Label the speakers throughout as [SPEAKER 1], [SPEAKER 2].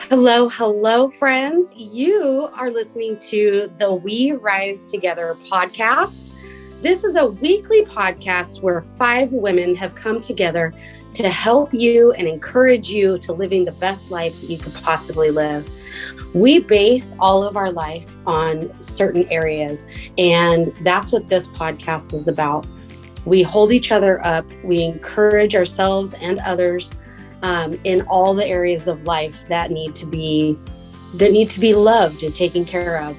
[SPEAKER 1] Hello, hello, friends. You are listening to the We Rise Together podcast. This is a weekly podcast where 5 women have come together to help you and encourage you to living the best life that you could possibly live. We base all of our life on certain areas, and that's what this podcast is about. We hold each other up, we encourage ourselves and others in all the areas of life that need to be loved and taken care of.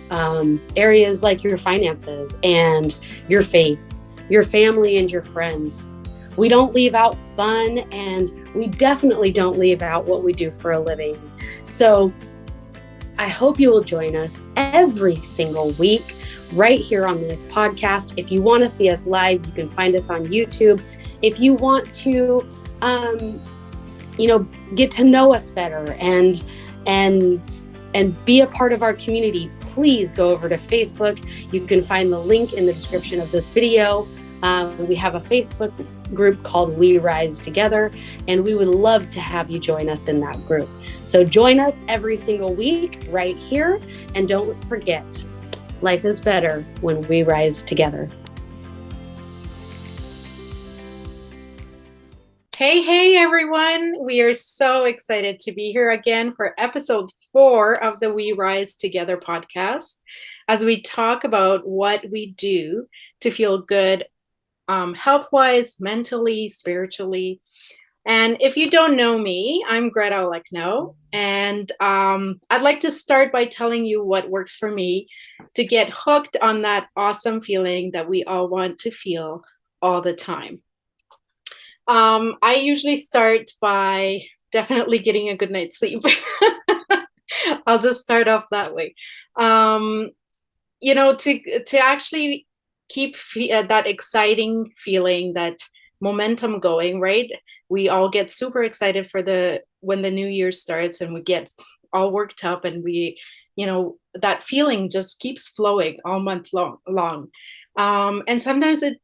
[SPEAKER 1] Areas like your finances and your faith, your family and your friends. We don't leave out fun, and we definitely don't leave out what we do for a living. So I hope you will join us every single week right here on this podcast. If you want to see us live, you can find us on YouTube. If you want to get to know us better and be a part of our community, please go over to Facebook. You can find the link in the description of this video. We have a Facebook group called We Rise Together, and we would love to have you join us in that group. So join us every single week right here, and don't forget, life is better when we rise together.
[SPEAKER 2] Hey, everyone. We are so excited to be here again for episode 4 of the We Rise Together podcast as we talk about what we do to feel good health-wise, mentally, spiritually. And if you don't know me, I'm Greta Olekno, and I'd like to start by telling you what works for me to get hooked on that awesome feeling that we all want to feel all the time. I usually start by definitely getting a good night's sleep. I'll just start off that way. To actually keep that exciting feeling, that momentum going, right? We all get super excited for when the new year starts, and we get all worked up, and that feeling just keeps flowing all month long. And sometimes it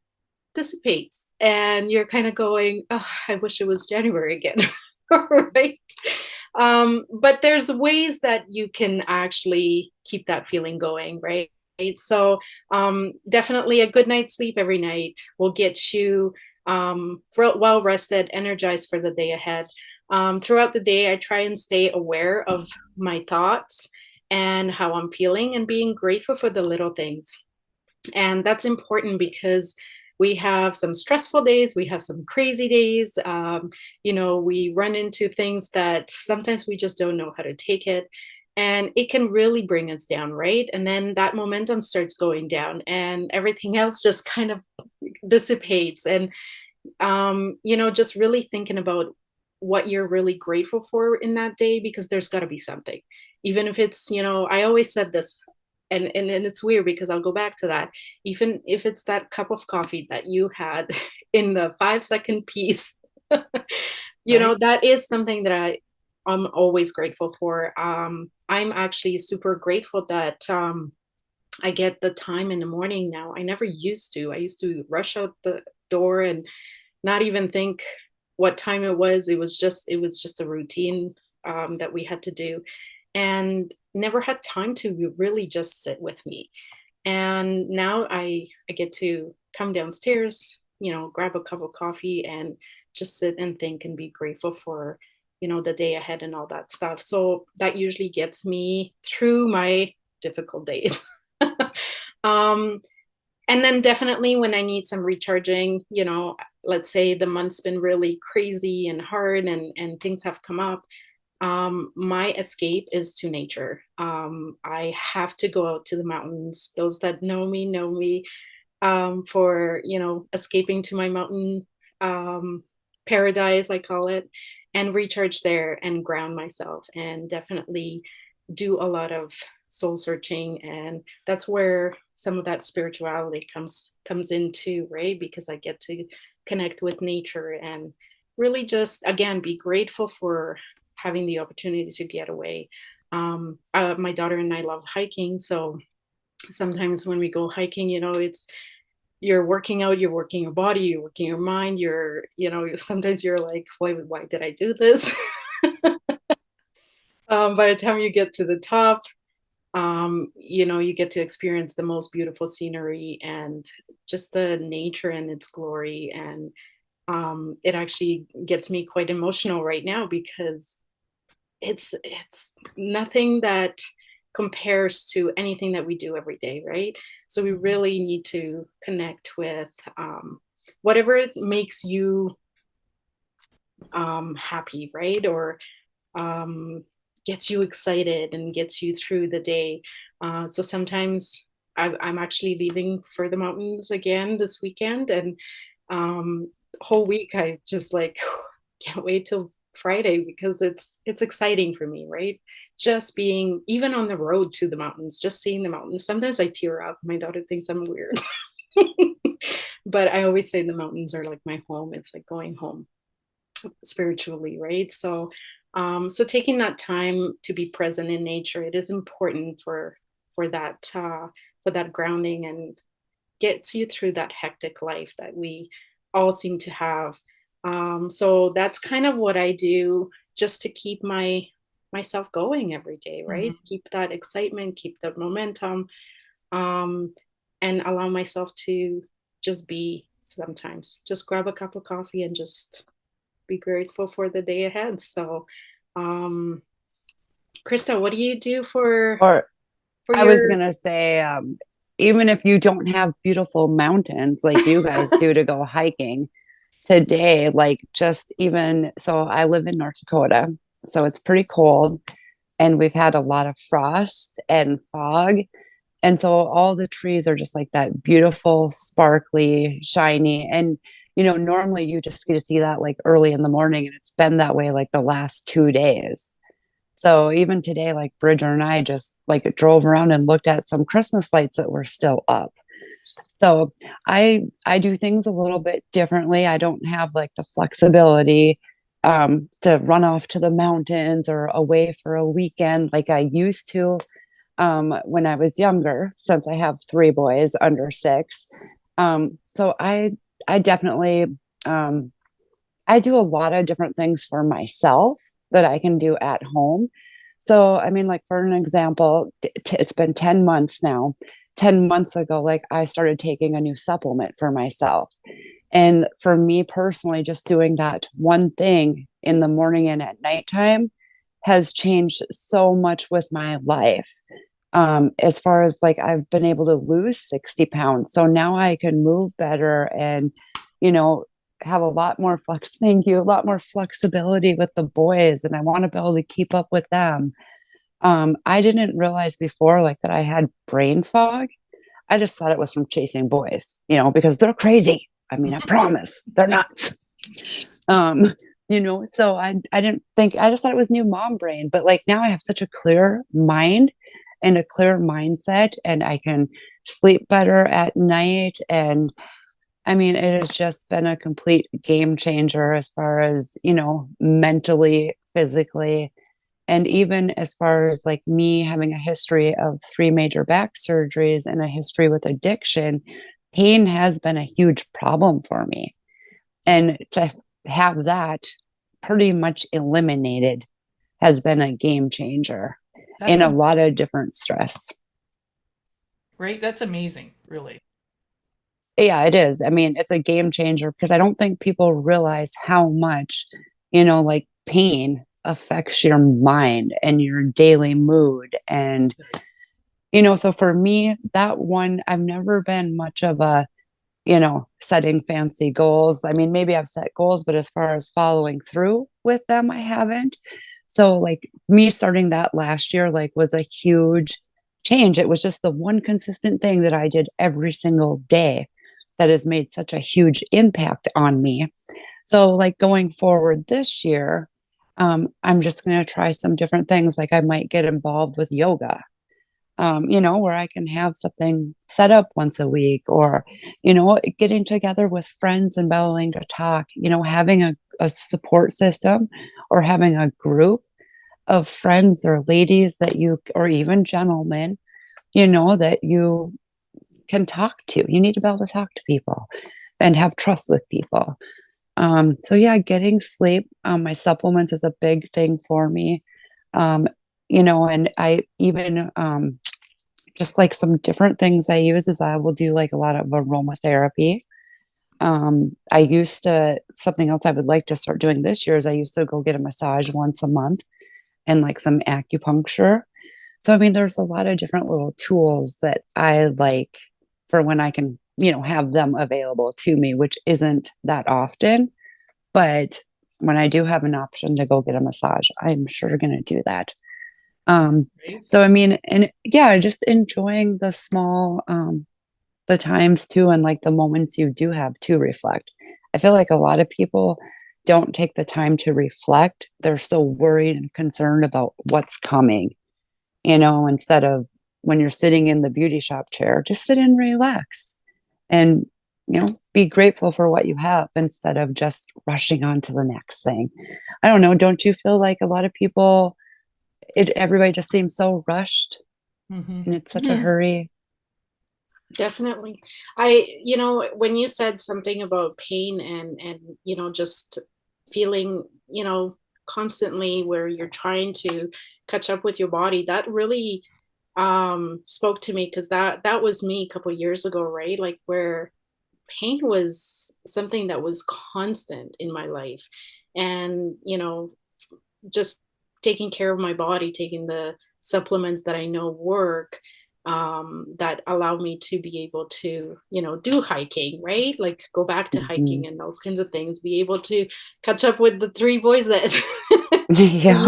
[SPEAKER 2] dissipates and you're kind of going, oh, I wish it was January again. Right. But there's ways that you can actually keep that feeling going, right? So definitely a good night's sleep every night will get you well rested, energized for the day ahead. Throughout the day, I try and stay aware of my thoughts and how I'm feeling, and being grateful for the little things. And that's important because we have some stressful days, we have some crazy days. We run into things that sometimes we just don't know how to take it, and it can really bring us down, right? And then that momentum starts going down, and everything else just kind of dissipates. And just really thinking about what you're really grateful for in that day, because there's got to be something, even if it's, I always said this, and it's weird because I'll go back to that. Even if it's that cup of coffee that you had in the 5-second piece,
[SPEAKER 1] Right.
[SPEAKER 2] that is something that I'm always grateful for. I'm actually super grateful that I get the time in the morning now. I never used to. I used to rush out the door and not even think what time it was. It was just a routine that we had to do, and never had time to really just sit with me. And now I get to come downstairs, grab a cup of coffee and just sit and think and be grateful for, the day ahead and all that stuff. So that usually gets me through my difficult days. um, and then definitely when I need some recharging, let's say the month's been really crazy and hard, and things have come up, my escape is to nature. I have to go out to the mountains. Those that know me for, escaping to my mountain paradise, I call it, and recharge there and ground myself, and definitely do a lot of soul searching. And that's where some of that spirituality comes into, right? Because I get to connect with nature and really just, again, be grateful for having the opportunity to get away. My daughter and I love hiking, so sometimes when we go hiking, it's, you're working out, you're working your body, you're working your mind, sometimes you're like, why did I do this? By the time you get to the top, you get to experience the most beautiful scenery and just the nature and its glory. And it actually gets me quite emotional right now because it's nothing that compares to anything that we do every day, right? So we really need to connect with whatever makes you happy, right? Or um, gets you excited and gets you through the day. So sometimes I'm actually leaving for the mountains again this weekend, and whole week I just like can't wait till Friday because it's exciting for me, right? Just being even on the road to the mountains, just seeing the mountains. Sometimes I tear up. My daughter thinks I'm weird. But I always say the mountains are like my home. It's like going home spiritually, right? So taking that time to be present in nature, it is important for that for that grounding and gets you through that hectic life that we all seem to have. So that's kind of what I do just to keep myself going every day, right?
[SPEAKER 3] Mhm.
[SPEAKER 2] Keep that excitement, keep the momentum, um, and allow myself to just be sometimes. Just grab a cup of coffee and just be grateful for the day ahead. So, um, Krista, what do you do
[SPEAKER 3] Or
[SPEAKER 2] for
[SPEAKER 3] I was
[SPEAKER 2] your?
[SPEAKER 3] gonna say, even if you don't have beautiful mountains like you guys do to go hiking today, like just even so, I live in North Dakota, so it's pretty cold, and we've had a lot of frost and fog. And so all the trees are just like that beautiful, sparkly, shiny. And, normally you just get to see that like early in the morning, and it's been that way like the last 2 days. So even today, like Bridger and I just like drove around and looked at some Christmas lights that were still up. So I do things a little bit differently. I don't have like the flexibility to run off to the mountains or away for a weekend like I used to when I was younger, since I have three boys under 6. So I definitely um, I do a lot of different things for myself that I can do at home. So, I mean, like for an example, it's been 10 months now. 10 months ago, like I started taking a new supplement for myself. And for me personally, just doing that one thing in the morning and at nighttime has changed so much with my life. As far as like I've been able to lose 60 pounds. So now I can move better and, you know, have a lot more thank you, a lot more flexibility with the boys. And I want to be able to keep up with them. I didn't realize before like that I had brain fog. I just thought it was from chasing boys, because they're crazy. I mean, I promise they're nuts. Um, so I didn't think, I just thought it was new mom brain, but like now I have such a clear mind and a clear mindset, and I can sleep better at night. And I mean, it has just been a complete game changer as far as, mentally, physically, and even as far as like me having a history of 3 major back surgeries and a history with addiction. Pain has been a huge problem for me. And to have that pretty much eliminated has been a game changer
[SPEAKER 4] That's
[SPEAKER 3] in a
[SPEAKER 4] a
[SPEAKER 3] lot of different stress.
[SPEAKER 4] right. That's amazing, really.
[SPEAKER 3] Yeah, it is. I mean, it's a game changer because I don't think people realize how much, like pain affects your mind and your daily mood. And, so for me, that one, I've never been much of a, setting fancy goals. I mean, maybe I've set goals, but as far as following through with them, I haven't. So, like, me starting that last year, like, was a huge change. It was just the one consistent thing that I did every single day that has made such a huge impact on me. So, like, going forward this year, I'm just going to try some different things. Like, I might get involved with yoga, where I can have something set up once a week, or, getting together with friends and willing to talk, having a support system or having a group of friends or ladies that you, or even gentlemen, that you can talk to. You need to be able to talk to people and have trust with people. So yeah, getting sleep. My supplements is a big thing for me. And I even, just like some different things I use is I will do like a lot of aromatherapy. I used to, something else I would like to start doing this year is I used to go get a massage once a month and like some acupuncture. So, I mean, there's a lot of different little tools that I like for when I can, have them available to me, which isn't that often. But when I do have an option to go get a massage, I'm sure going to do that.
[SPEAKER 4] Right?
[SPEAKER 3] So, I mean, and yeah, just enjoying the times too, and like the moments you do have to reflect. I feel like a lot of people don't take the time to reflect. They're so worried and concerned about what's coming, instead of when you're sitting in the beauty shop chair, just sit and relax and, be grateful for what you have instead of just rushing on to the next thing. I don't know. Don't you feel like a lot of people, everybody just seems so rushed
[SPEAKER 4] Mm-hmm.
[SPEAKER 3] and it's such a hurry?
[SPEAKER 2] Definitely. When you said something about pain and just feeling, constantly where you're trying to catch up with your body, that really spoke to me, because that was me a couple of years ago, right? Like, where pain was something that was constant in my life. And, just taking care of my body, taking the supplements that I know work, that allow me to be able to, do hiking, right? Like, go back to
[SPEAKER 3] Mhm.
[SPEAKER 2] hiking and those kinds of things, be able to catch up with the three boys that
[SPEAKER 3] Yeah.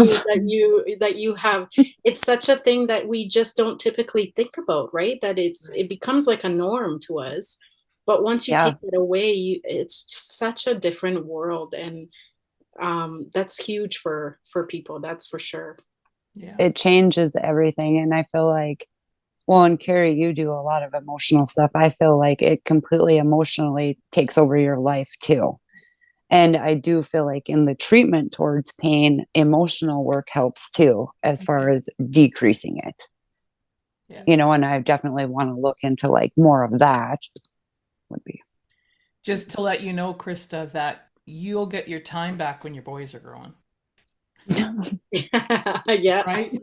[SPEAKER 2] that you have. It's such a thing that we just don't typically think about, right? That it becomes like a norm to us. But once you
[SPEAKER 3] Yeah.
[SPEAKER 2] take it away, it's just such a different world. And that's huge for people, that's for sure.
[SPEAKER 4] Yeah.
[SPEAKER 3] It changes everything. And I feel like, well, and Carrie, you do a lot of emotional stuff. I feel like it completely emotionally takes over your life too. And I do feel like in the treatment towards pain, emotional work helps too, as far as decreasing it.
[SPEAKER 4] Yeah.
[SPEAKER 3] And I definitely want to look into like more of that. Would be
[SPEAKER 4] Just to let you know, Krista, that you'll get your time back when your boys are growing.
[SPEAKER 2] Yeah.
[SPEAKER 4] Right?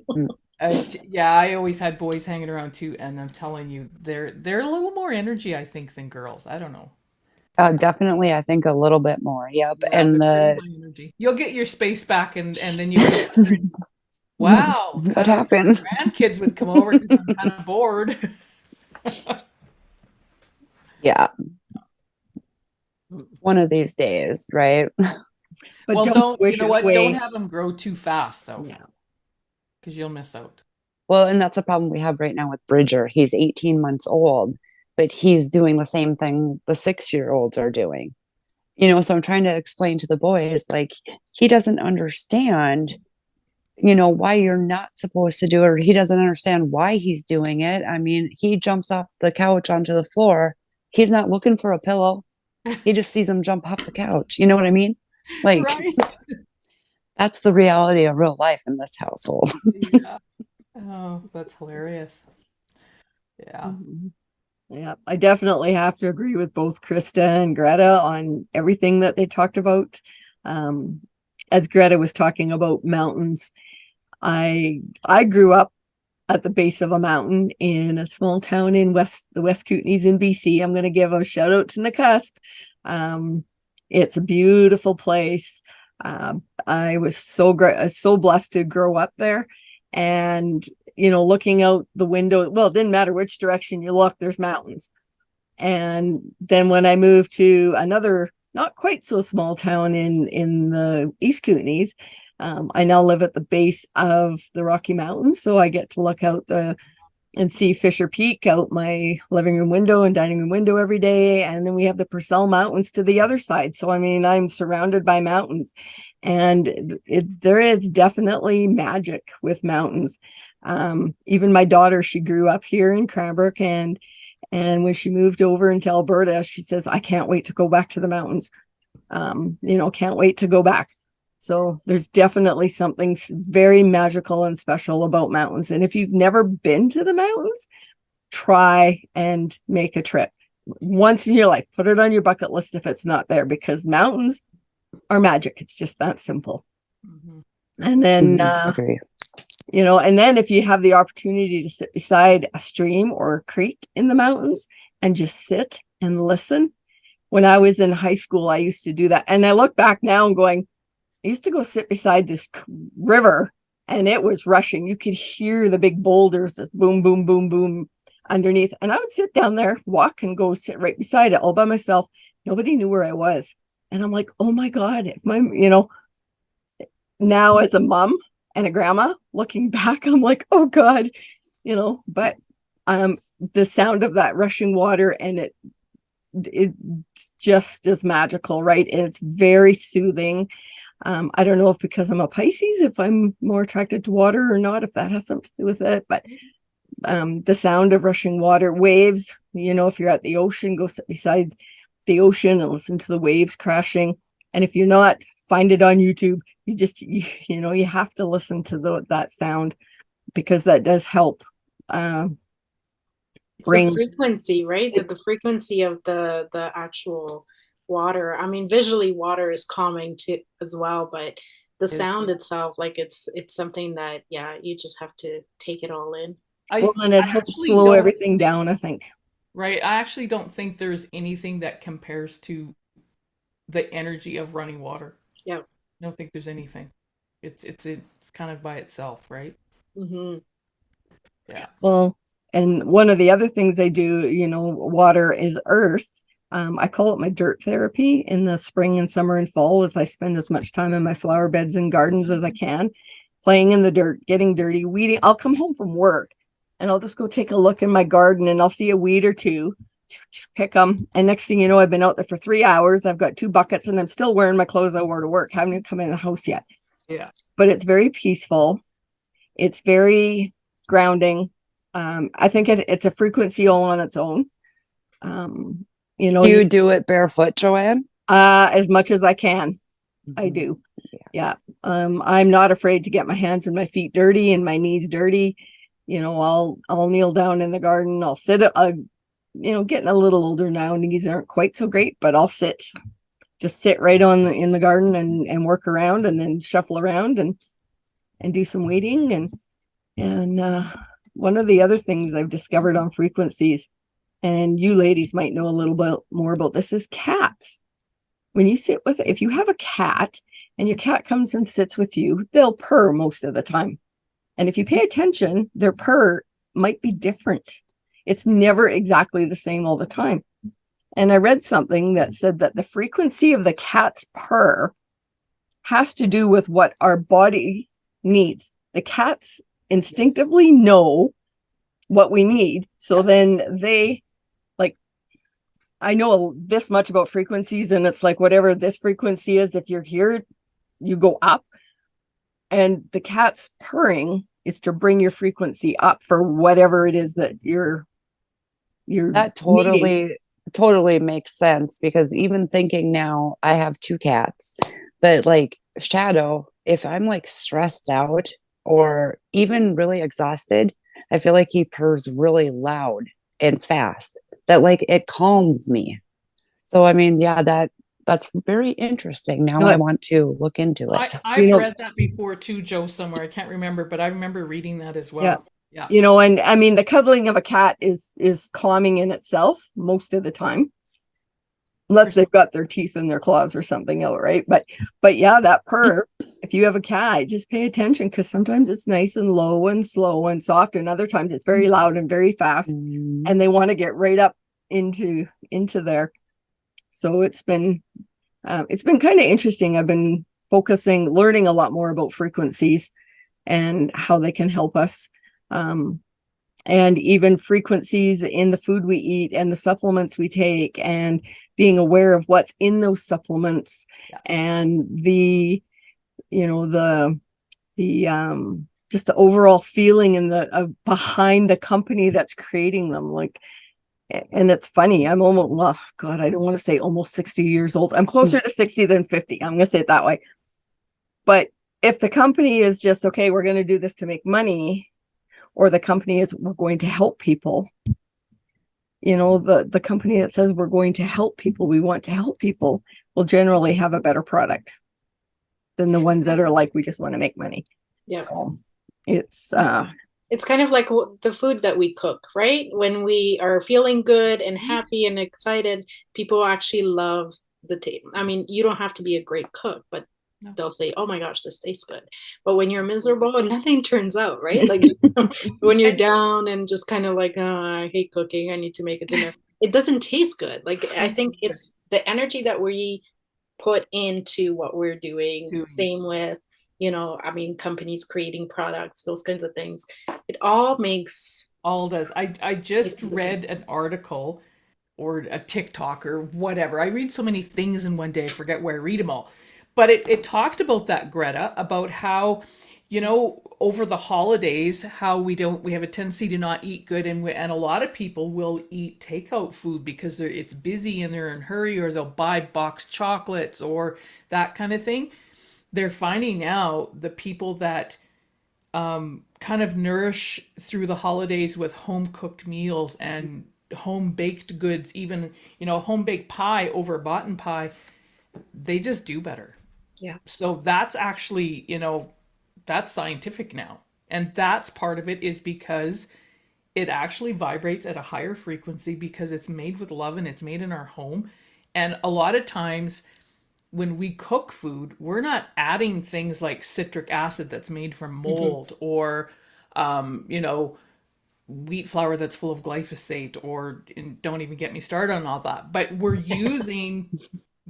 [SPEAKER 4] Yeah, I always had boys hanging around too, and I'm telling you, they're a little more energy, I think, than girls. I don't know.
[SPEAKER 3] definitely, I think a little bit more. Yep.
[SPEAKER 4] Yeah,
[SPEAKER 3] And
[SPEAKER 4] they're pretty high energy. You'll get your space back, and then you'll be wondering, wow,
[SPEAKER 3] what
[SPEAKER 4] kind of wish
[SPEAKER 3] happened?
[SPEAKER 4] my grandkids would come over because I'm kind of bored.
[SPEAKER 3] Yeah. One of these days, right?
[SPEAKER 5] But
[SPEAKER 4] Well,
[SPEAKER 5] don't
[SPEAKER 4] you
[SPEAKER 5] wish
[SPEAKER 4] know
[SPEAKER 5] it
[SPEAKER 4] what? Don't
[SPEAKER 5] away.
[SPEAKER 4] have them grow too fast though,
[SPEAKER 5] Yeah.
[SPEAKER 4] because you'll miss out.
[SPEAKER 3] Well, and that's a problem we have right now with Bridger. He's 18 months old, but he's doing the same thing the 6-year-olds are doing. So I'm trying to explain to the boys, like, he doesn't understand, why you're not supposed to do it, or he doesn't understand why he's doing it. I mean, he jumps off the couch onto the floor. He's not looking for a pillow. He just sees him jump off the couch. You know what I mean? Like,
[SPEAKER 4] Right?
[SPEAKER 3] that's the reality of real life in this household.
[SPEAKER 4] Yeah. Oh, that's hilarious. Yeah.
[SPEAKER 5] Mhm. Yeah, I definitely have to agree with both Krista and Greta on everything that they talked about. Um, as Greta was talking about mountains, I grew up at the base of a mountain in a small town in the West Kootenays in BC. I'm going to give a shout out to Nakusp. It's a beautiful place. I was so blessed to grow up there, and looking out the window. Well, it didn't matter which direction you look, there's mountains. And then when I moved to another, not quite so small town in the East Kootenays, I now live at the base of the Rocky Mountains, so I get to look out and see Fisher Peak out my living room window and dining room window every day. And then we have the Purcell Mountains to the other side. So I mean, I'm surrounded by mountains, and there is definitely magic with mountains. Even my daughter, she grew up here in Cranbrook, and when she moved over into Alberta, she says, I can't wait to go back to the mountains. Can't wait to go back. So there's definitely something very magical and special about mountains. And if you've never been to the mountains, try and make a trip once in your life. Put it on your bucket list if it's not there, because mountains are magic. It's just that simple.
[SPEAKER 4] Mm-hmm.
[SPEAKER 5] And then,
[SPEAKER 3] Agree.
[SPEAKER 5] And then if you have the opportunity to sit beside a stream or a creek in the mountains and just sit and listen. When I was in high school, I used to do that. And I look back now and going, I used to go sit beside this river and it was rushing. You could hear the big boulders, just boom, boom, boom, boom underneath. And I would sit down there, walk and go sit right beside it all by myself. Nobody knew where I was. And I'm like, oh my God, if my, now as a mom and a grandma looking back, I'm like, oh God, but the sound of that rushing water and it's just as magical, right? And it's very soothing. I don't know if because I'm a Pisces, if I'm more attracted to water or not, if that has something to do with it, but the sound of rushing water, waves, if you're at the ocean, go sit beside the ocean and listen to the waves crashing. And if you're not, find it on YouTube. You have to listen to that sound because that does help.
[SPEAKER 2] It's the frequency, right? The frequency of the actual water. I mean, visually water is calming too as well, but the sound itself, like it's something that, yeah, you just have to take it all in.
[SPEAKER 5] And it helps slow everything down, I think.
[SPEAKER 4] Right. I actually don't think there's anything that compares to the energy of running water.
[SPEAKER 2] Yeah.
[SPEAKER 4] I don't think there's anything. It's kind of by itself, right?
[SPEAKER 2] Mm-hmm.
[SPEAKER 4] Yeah.
[SPEAKER 5] Well, and one of the other things I do, water is earth. I call it my dirt therapy in the spring and summer and fall, as I spend as much time in my flower beds and gardens as I can, playing in the dirt, getting dirty, weeding. I'll come home from work and I'll just go take a look in my garden and I'll see a weed or two, pick them. And next thing you know, I've been out there for 3 hours. I've got 2 buckets and I'm still wearing my clothes I wore to work. Haven't even come in the house yet.
[SPEAKER 4] Yeah.
[SPEAKER 5] But it's very peaceful. It's very grounding. I think it's a frequency all on its own.
[SPEAKER 3] Do you do it barefoot, Joanne?
[SPEAKER 5] As much as I can. I do. Yeah. I'm not afraid to get my hands and my feet dirty and my knees dirty. I'll kneel down in the garden. I'll sit, getting a little older now, knees aren't quite so great, but I'll just sit right in the garden and work around and then shuffle around and do some weeding. And one of the other things I've discovered on frequencies, and you ladies might know a little bit more about this, is cats. When you if you have a cat and your cat comes and sits with you, they'll purr most of the time. And if you pay attention, their purr might be different. It's never exactly the same all the time. And I read something that said that the frequency of the cat's purr has to do with what our body needs. The cats instinctively know what we need. So then I know this much about frequencies, and it's like whatever this frequency is, if you're here, you go up. And the cat's purring is to bring your frequency up for whatever it is that you're
[SPEAKER 3] that
[SPEAKER 5] needing.
[SPEAKER 3] totally makes sense, because even thinking now, I have 2 cats, but like Shadow, if I'm like stressed out or even really exhausted, I feel like he purrs really loud and fast, that like it calms me. So I mean, yeah, that's very interesting. Now I want to look into it.
[SPEAKER 4] I've read that before too, Joe, somewhere. I can't remember, but I remember reading that as well.
[SPEAKER 5] Yeah. And I mean, the cuddling of a cat is calming in itself most of the time, unless they've got their teeth in their claws or something else, right? But yeah, that purr, if you have a cat, just pay attention, because sometimes it's nice and low and slow and soft, and other times it's very loud and very fast, and they want to get right up into there. So it's been kind of interesting. I've been learning a lot more about frequencies and how they can help us. And even frequencies in the food we eat and the supplements we take, and being aware of what's in those supplements, and the just the overall feeling and behind the company that's creating them. Like, and it's funny, I'm almost, well, God, I don't want to say almost 60 years old. I'm closer to 60 than 50. I'm going to say it that way. But if the company is just, okay, we're going to do this to make money, or the company is, we're going to help people, the company that says we're going to help people, we want to help people, will generally have a better product than the ones that are like, we just want to make money.
[SPEAKER 2] Yeah.
[SPEAKER 5] So,
[SPEAKER 2] It's kind of like the food that we cook, right? When we are feeling good and happy and excited, people actually love the taste. I mean, you don't have to be a great cook, but they'll say, "Oh my gosh, this tastes good." But when you're miserable, nothing turns out, right? Like when you're down and just kind of like, "Oh, I hate cooking. I need to make a dinner." It doesn't taste good. Like I think it's the energy that we put into what we're doing. Same with, I mean, companies creating products, those kinds of things. It all makes
[SPEAKER 4] All does. I just read an article or a TikTok or whatever. I read so many things in one day, I forget where I read them all. But it talked about that, Greta, about how, over the holidays, how we have a tendency to not eat good, and a lot of people will eat takeout food because it's busy and they're in a hurry, or they'll buy boxed chocolates or that kind of thing. They're finding now the people that kind of nourish through the holidays with home cooked meals and home baked goods, even, home baked pie over bought in pie, they just do better.
[SPEAKER 2] Yeah.
[SPEAKER 4] So that's actually, that's scientific now. And that's part of it, is because it actually vibrates at a higher frequency because it's made with love and it's made in our home. And a lot of times when we cook food, we're not adding things like citric acid that's made from mold, or, wheat flour that's full of glyphosate, or, and don't even get me started on all that. But we're using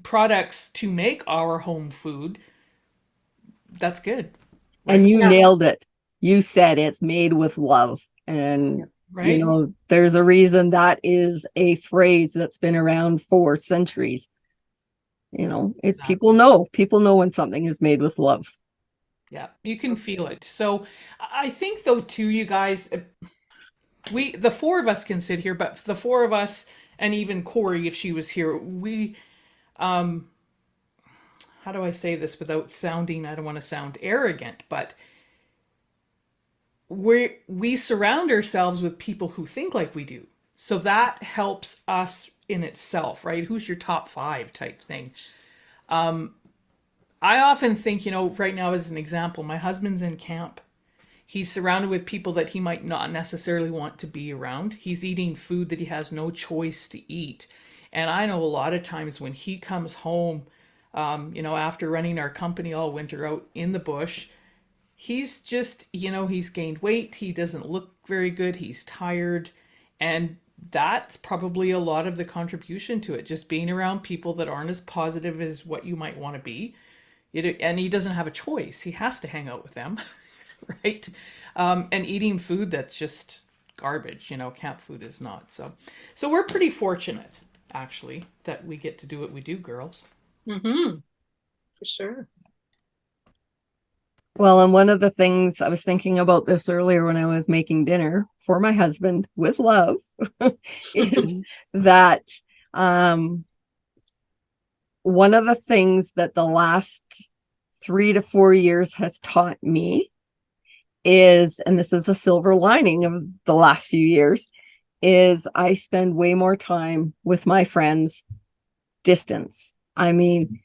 [SPEAKER 4] products to make our home food that's good. Right?
[SPEAKER 5] And you nailed it. You said it's made with love. And,
[SPEAKER 4] right?
[SPEAKER 5] There's a reason that is a phrase that's been around for centuries. People know when something is made with love.
[SPEAKER 4] Yeah, you can feel it. So I think, though, too, you guys, the four of us can sit here, but the four of us, and even Corey, if she was here, we, how do I say this without sounding, I don't want to sound arrogant, but we surround ourselves with people who think like we do. So that helps us in itself, right? Who's your top 5 type thing. I often think, right now as an example, my husband's in camp. He's surrounded with people that he might not necessarily want to be around. He's eating food that he has no choice to eat. And I know a lot of times when he comes home, after running our company all winter out in the bush, he's just, he's gained weight. He doesn't look very good. He's tired. And that's probably a lot of the contribution to it. Just being around people that aren't as positive as what you might want to be. And he doesn't have a choice. He has to hang out with them. Right? And eating food that's just garbage, camp food is not. So we're pretty fortunate, actually, that we get to do what we do, girls.
[SPEAKER 2] For sure.
[SPEAKER 5] Well, and one of the things I was thinking about this earlier when I was making dinner for my husband with love is that one of the things that the last 3 to 4 years has taught me is, and this is a silver lining of the last few years, is I spend way more time with my friends distance. I mean,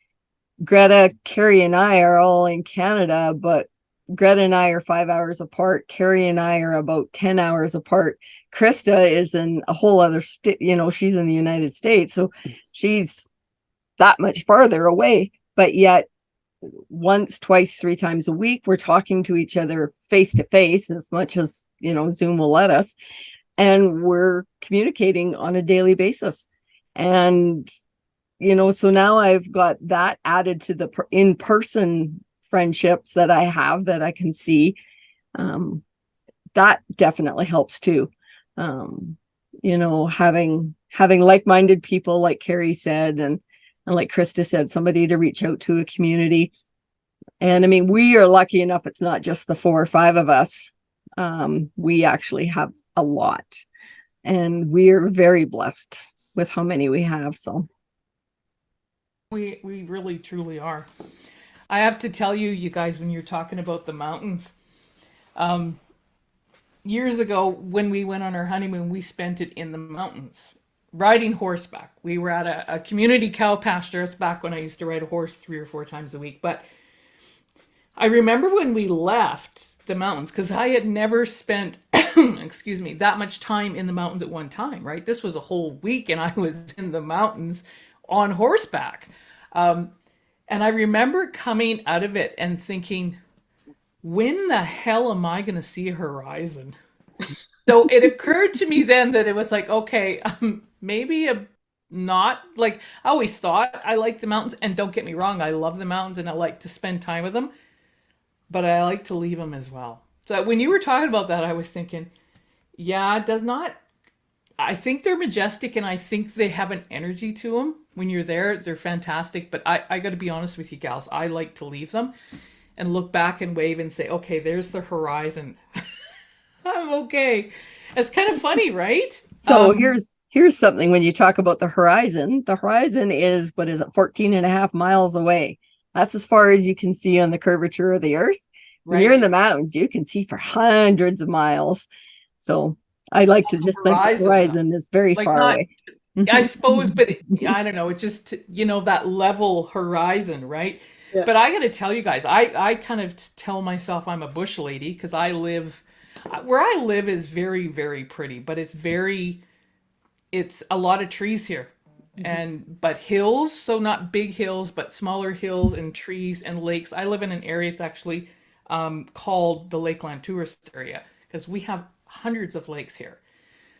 [SPEAKER 5] Greta, Carrie, and I are all in Canada, but Greta and I are 5 hours apart. Carrie and I are about 10 hours apart. Krista is in a whole other state, she's in the United States. So she's that much farther away, but yet once, twice, 3 times a week, we're talking to each other face to face, as much as, Zoom will let us. And we're communicating on a daily basis. And, so now I've got that added to the in-person friendships that I have that I can see. That definitely helps too. Having like-minded people, like Carrie said, and like Krista said, somebody to reach out to, a community. And I mean, we are lucky enough, it's not just the 4 or 5 of us. We actually have a lot, and we are very blessed with how many we have. So
[SPEAKER 4] we really truly are. I have to tell you, you guys, when you're talking about the mountains, years ago when we went on our honeymoon, we spent it in the mountains, riding horseback. We were at a community cow pasture. It's back when I used to ride a horse 3 or 4 times a week. But I remember when we left, the mountains because I had never spent, excuse me, that much time in the mountains at one time, right? This was a whole week and I was in the mountains on horseback. Um, and I remember coming out of it and thinking, when the hell am I going to see a horizon? So it occurred to me then that it was like, okay, maybe not like I always thought I liked the mountains. And don't get me wrong, I love the mountains and I like to spend time with them, but I like to leave them as well. So when you were talking about that, I was thinking, yeah, it does not. I think they're majestic and I think they have an energy to them. When you're there, they're fantastic. But I got to be honest with you, gals, I like to leave them and look back and wave and say, okay, there's the horizon. I'm okay. It's kind of funny, right?
[SPEAKER 5] So here's something when you talk about the horizon. The horizon is, what is it, 14 and a half miles away. That's as far as you can see on the curvature of the earth. When you're in the mountains, you can see for hundreds of miles. So I like to just think the horizon is very
[SPEAKER 4] like
[SPEAKER 5] far
[SPEAKER 4] not,
[SPEAKER 5] away.
[SPEAKER 4] I suppose, but I don't know. It's just, that level horizon, right?
[SPEAKER 2] Yeah.
[SPEAKER 4] But I got to tell you guys, I kind of tell myself I'm a bush lady because where I live is very, very pretty, but it's a lot of trees here. But hills, so not big hills, but smaller hills and trees and lakes. I live in an area, it's actually called the Lakeland Tourist Area because we have hundreds of lakes here.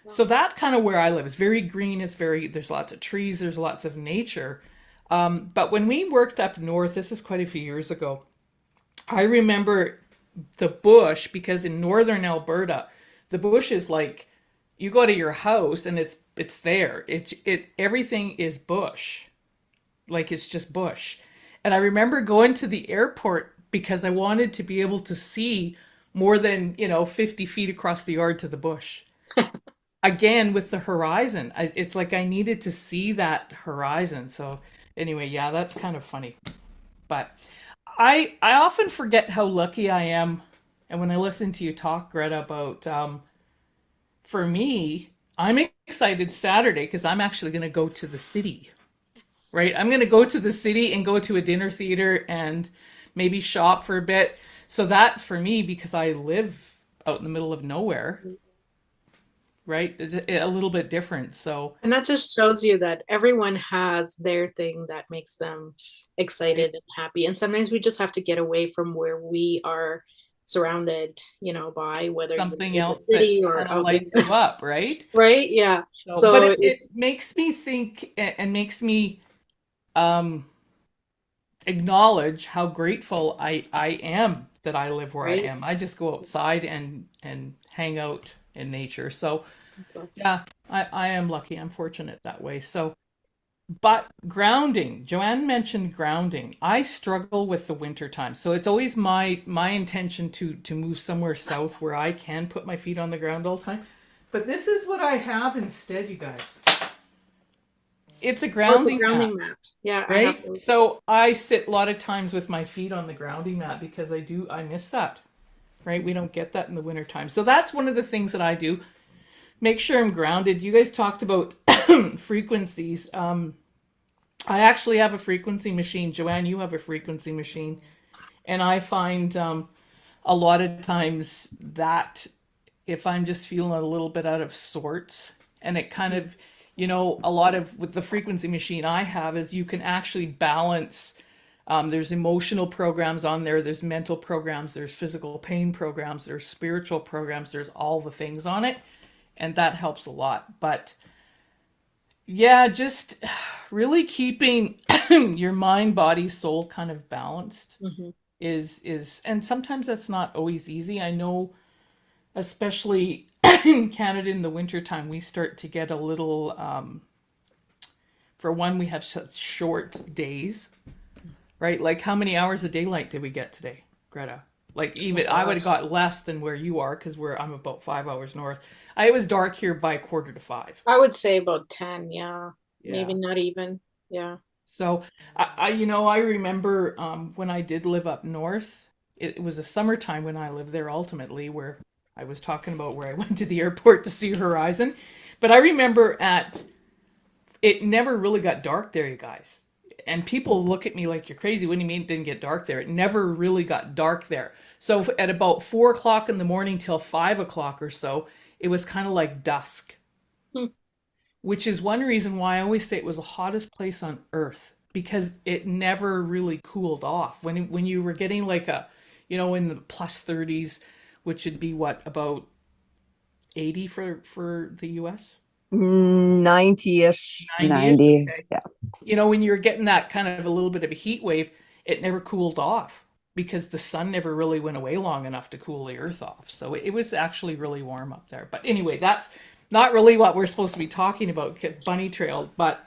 [SPEAKER 4] So that's kind of where I live. It's very green. There's lots of trees. There's lots of nature. But when we worked up north, this is quite a few years ago, I remember the bush, because in northern Alberta, the bush is like, you go to your house and it's there. Everything is bush. Like it's just bush. And I remember going to the airport because I wanted to be able to see more than, 50 feet across the yard to the bush. Again, with the horizon, it's like I needed to see that horizon. So anyway, yeah, that's kind of funny. But I often forget how lucky I am. And when I listen to you talk, Greta, about, for me, I'm excited Saturday because I'm actually going to go to the city, right? I'm going to go to the city and go to a dinner theater and maybe shop for a bit. So that's for me because I live out in the middle of nowhere, right? It's a little bit different. So,
[SPEAKER 2] And that just shows you that everyone has their thing that makes them excited and happy. And sometimes we just have to get away from where we are surrounded, by whether
[SPEAKER 4] something
[SPEAKER 2] you're in the
[SPEAKER 4] else that
[SPEAKER 2] city or
[SPEAKER 4] kind of
[SPEAKER 2] out
[SPEAKER 4] lights
[SPEAKER 2] there.
[SPEAKER 4] you up, right?
[SPEAKER 2] Right? Yeah.
[SPEAKER 4] So, but
[SPEAKER 2] So
[SPEAKER 4] it
[SPEAKER 2] it's
[SPEAKER 4] makes me think and makes me um, acknowledge how grateful I am that I live where I
[SPEAKER 2] right.
[SPEAKER 4] am. I just go outside and hang out in nature. So
[SPEAKER 2] That's awesome.
[SPEAKER 4] yeah, I am lucky. I'm fortunate that way. So, but grounding, Joanne mentioned grounding. I struggle with the winter time. So it's always my intention to move somewhere south where I can put my feet on the ground all the time. But this is what I have instead, you guys. It's a
[SPEAKER 2] Oh, it's a
[SPEAKER 4] grounding mat,
[SPEAKER 2] grounding mat. Yeah, I have
[SPEAKER 4] right?
[SPEAKER 2] those.
[SPEAKER 4] So I sit a lot of times with my feet on the grounding mat because I miss that, right? We don't get that in the winter time. So that's one of the things that I do. Make sure I'm grounded. You guys talked about frequencies. I actually have a frequency machine. Joanne, you have a frequency machine. And I find a lot of times that if I'm just feeling a little bit out of sorts, and it kind of, a lot of with the frequency machine I have is you can actually balance. There's emotional programs on there, there's mental programs, there's physical pain programs, there's spiritual programs, there's all the things on it. And that helps a lot. But yeah, just really keeping your mind, body, soul kind of balanced
[SPEAKER 2] Mhm.
[SPEAKER 4] is and sometimes that's not always easy. I know, especially in Canada in the wintertime, we start to get a little for one, we have such short days, right? Like how many hours of daylight did we get today, Greta? Like even I would have got less than where you are because I'm about 5 hours north. It was dark here by 4:45.
[SPEAKER 2] I would say about 10, yeah. Maybe
[SPEAKER 4] Yeah.
[SPEAKER 2] not even. Yeah.
[SPEAKER 4] So I remember when I did live up north, it was a summertime when I lived there ultimately, where I was talking about where I went to the airport to see horizon. But I remember it never really got dark there, you guys. And people look at me like you're crazy. What do you mean it didn't get dark there? It never really got dark there. So at about 4 o'clock in the morning till 5 o'clock or so, it was kind of like dusk,
[SPEAKER 2] Hmm.
[SPEAKER 4] which is one reason why I always say it was the hottest place on earth because it never really cooled off. When you were getting like in the plus 30s, which would be what, about 80 for the US?
[SPEAKER 5] 90-ish.
[SPEAKER 4] 90-ish,
[SPEAKER 3] 90.
[SPEAKER 4] okay.
[SPEAKER 3] Yeah.
[SPEAKER 4] When you're getting that kind of a little bit of a heat wave, it never cooled off because the sun never really went away long enough to cool the earth off. So it was actually really warm up there. But anyway, that's not really what we're supposed to be talking about, bunny trail, but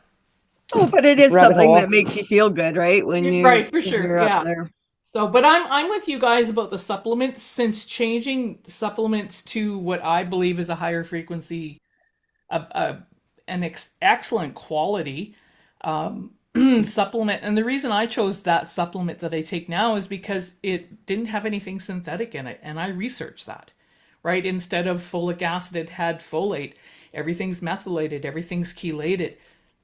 [SPEAKER 5] Oh, but it is
[SPEAKER 3] Rabbit
[SPEAKER 5] something
[SPEAKER 3] hole.
[SPEAKER 5] that makes you feel good, right? When
[SPEAKER 4] right, for
[SPEAKER 5] when
[SPEAKER 4] sure.
[SPEAKER 5] you're up
[SPEAKER 4] Yeah.
[SPEAKER 5] there.
[SPEAKER 4] So, but I'm with you guys about the supplements, since changing supplements to what I believe is a higher frequency, excellent quality supplement. And the reason I chose that supplement that I take now is because it didn't have anything synthetic in it. And I researched that, right? Instead of folic acid, it had folate. Everything's methylated, everything's chelated.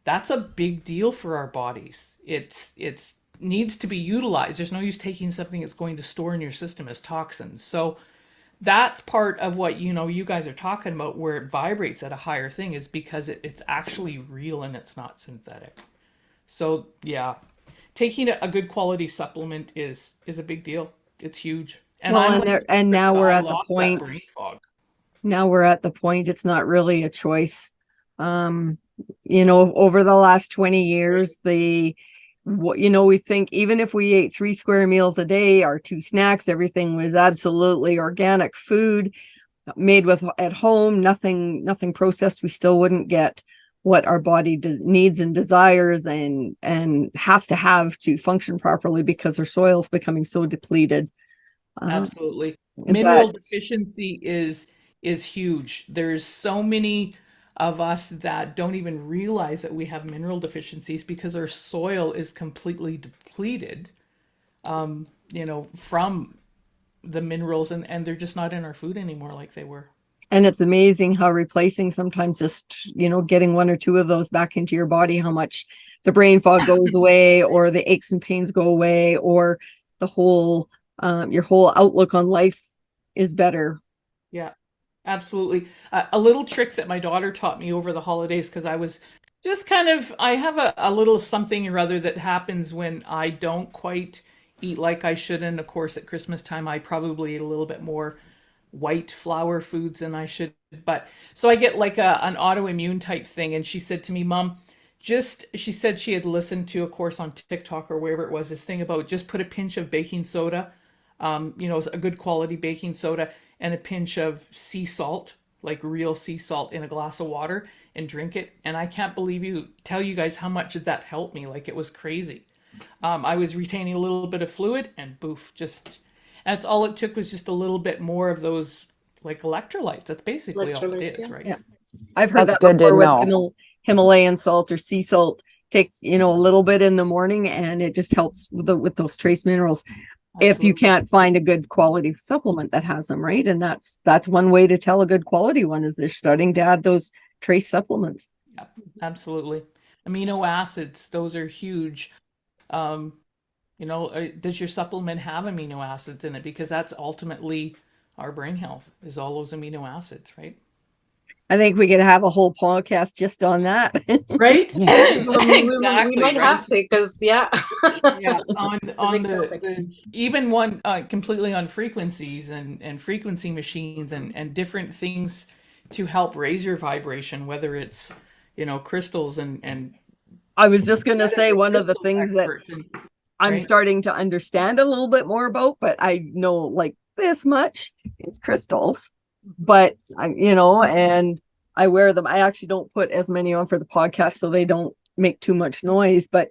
[SPEAKER 4] That's a big deal for our bodies. It's needs to be utilized. There's no use taking something that's going to store in your system as toxins. So that's part of what you guys are talking about, where it vibrates at a higher thing, is because it's actually real and it's not synthetic. So yeah, taking a good quality supplement is a big deal. It's huge. And
[SPEAKER 5] Well,
[SPEAKER 4] I'm like,
[SPEAKER 5] and now we're
[SPEAKER 4] I
[SPEAKER 5] at the
[SPEAKER 4] lost that
[SPEAKER 5] point.
[SPEAKER 4] brain fog.
[SPEAKER 5] Now we're at the point. It's not really a choice. Um, over the last 20 years, we think even if we ate 3 square meals a day, our 2 snacks, everything was absolutely organic food made with at home, nothing processed, we still wouldn't get what our body needs and desires and has to have to function properly, because our soil is becoming so depleted.
[SPEAKER 4] Absolutely.
[SPEAKER 5] That
[SPEAKER 4] Mineral deficiency is huge. There's so many of us that don't even realize that we have mineral deficiencies because our soil is completely depleted, from the minerals, and they're just not in our food anymore like they were.
[SPEAKER 5] and it's amazing how replacing sometimes just getting 1 or 2 of those back into your body, how much the brain fog goes away, or the aches and pains go away, or the whole your whole outlook on life is better.
[SPEAKER 4] Yeah, absolutely. A little trick that my daughter taught me over the holidays, because I was just I have a little something or other that happens when I don't quite eat like I should. And of course, at Christmas time, I probably eat a little bit more white flour foods than I should. But so I get like an autoimmune type thing. And she said to me, Mom, she said she had listened to a course on TikTok or wherever it was, this thing about just put a pinch of baking soda, a good quality baking soda, and a pinch of sea salt, like real sea salt, in a glass of water and drink it. And I can't tell you guys how much that helped me. Like, it was crazy. I was retaining a little bit of fluid, and boof, that's all it took, was just a little bit more of those, like, electrolytes. That's basically all it is,
[SPEAKER 2] Yeah.
[SPEAKER 4] right?
[SPEAKER 5] Yeah. I've heard
[SPEAKER 3] That's
[SPEAKER 5] that
[SPEAKER 3] good to
[SPEAKER 5] before with
[SPEAKER 3] know.
[SPEAKER 5] Himalayan salt or sea salt. Take a little bit in the morning, and it just helps with those trace minerals. If you
[SPEAKER 4] Absolutely.
[SPEAKER 5] can't find a good quality supplement that has them, right? And that's one way to tell a good quality one, is they're starting to add those trace supplements.
[SPEAKER 4] Yeah, absolutely. Amino acids, those are huge. Does your supplement have amino acids in it? Because that's ultimately our brain health, is all those amino acids, right?
[SPEAKER 5] I think we could have a whole podcast just on that.
[SPEAKER 4] Right?
[SPEAKER 3] Yeah.
[SPEAKER 4] Exactly,
[SPEAKER 2] We might
[SPEAKER 4] right?
[SPEAKER 2] have to, because yeah.
[SPEAKER 4] Yeah, on
[SPEAKER 2] big topic.
[SPEAKER 4] the even one completely on frequencies and frequency machines and different things to help raise your vibration, whether it's crystals and
[SPEAKER 5] I was just going to
[SPEAKER 4] that is
[SPEAKER 5] say,
[SPEAKER 4] a
[SPEAKER 5] one of the
[SPEAKER 4] crystals
[SPEAKER 5] things that
[SPEAKER 4] expert,
[SPEAKER 5] I'm
[SPEAKER 4] right?
[SPEAKER 5] starting to understand a little bit more about, but I know like this much, it's crystals. But and I wear them. I actually don't put as many on for the podcast, so they don't make too much noise. But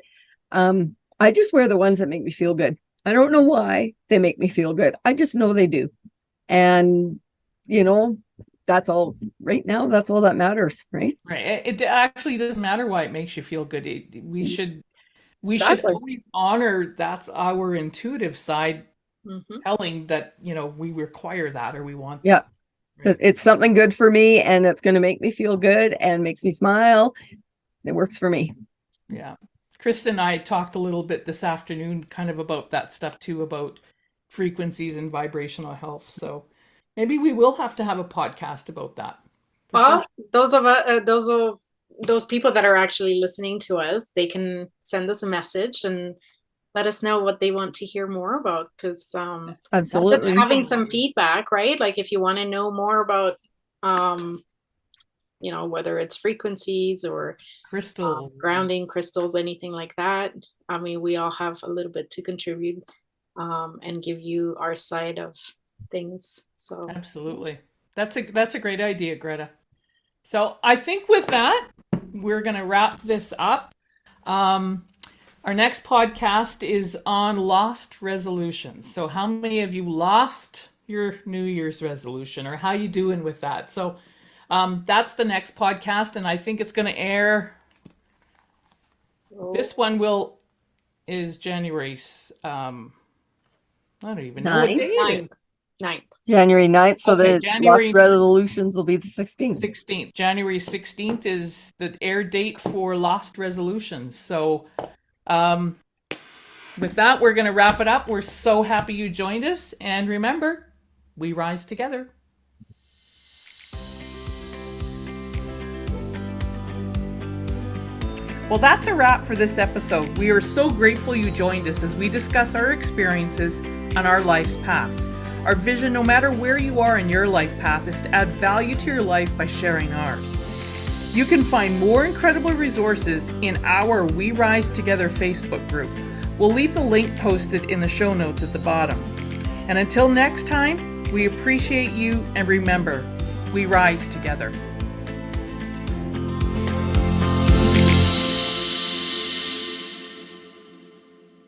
[SPEAKER 5] I just wear the ones that make me feel good. I don't know why they make me feel good. I just know they do. And that's all right now. That's all that matters, right?
[SPEAKER 4] Right. It actually doesn't matter why it makes you feel good. We should
[SPEAKER 5] Exactly.
[SPEAKER 4] always honor that's our intuitive side
[SPEAKER 2] Mhm.
[SPEAKER 4] telling that we require that or we want
[SPEAKER 5] Yeah.
[SPEAKER 4] that. Right?
[SPEAKER 5] It's something good for me, and it's going to make me feel good and makes me smile. It works for me.
[SPEAKER 4] Yeah. Krista and I talked a little bit this afternoon kind of about that stuff too, about frequencies and vibrational health. So maybe we will have to have a podcast about that.
[SPEAKER 2] Well, those people that are actually listening to us, they can send us a message and let us know what they want to hear more about, because
[SPEAKER 5] Absolutely.
[SPEAKER 2] just having some feedback, right? Like if you want to know more about whether it's frequencies or
[SPEAKER 4] crystals,
[SPEAKER 2] grounding, crystals, anything like that. I mean, we all have a little bit to contribute and give you our side of things. So
[SPEAKER 4] absolutely. That's a great idea, Greta. So I think with that, we're going to wrap this up. Our next podcast is on lost resolutions. So how many of you lost your New Year's resolution, or how you doing with that? So that's the next podcast, and I think it's going to air. This one is January. I don't even know what day it is.
[SPEAKER 2] 9th.
[SPEAKER 5] January 9th. So
[SPEAKER 4] Okay,
[SPEAKER 5] the
[SPEAKER 4] January
[SPEAKER 5] lost resolutions will be the 16th.
[SPEAKER 4] 16th. January 16th is the air date for Lost Resolutions. So with that, we're going to wrap it up. We're so happy you joined us. And remember, we rise together. Well, that's a wrap for this episode. We are so grateful you joined us as we discuss our experiences on our life's paths. Our vision, no matter where you are in your life path, is to add value to your life by sharing ours. You can find more incredible resources in our We Rise Together Facebook group. We'll leave the link posted in the show notes at the bottom. And until next time, we appreciate you, and remember, we rise together.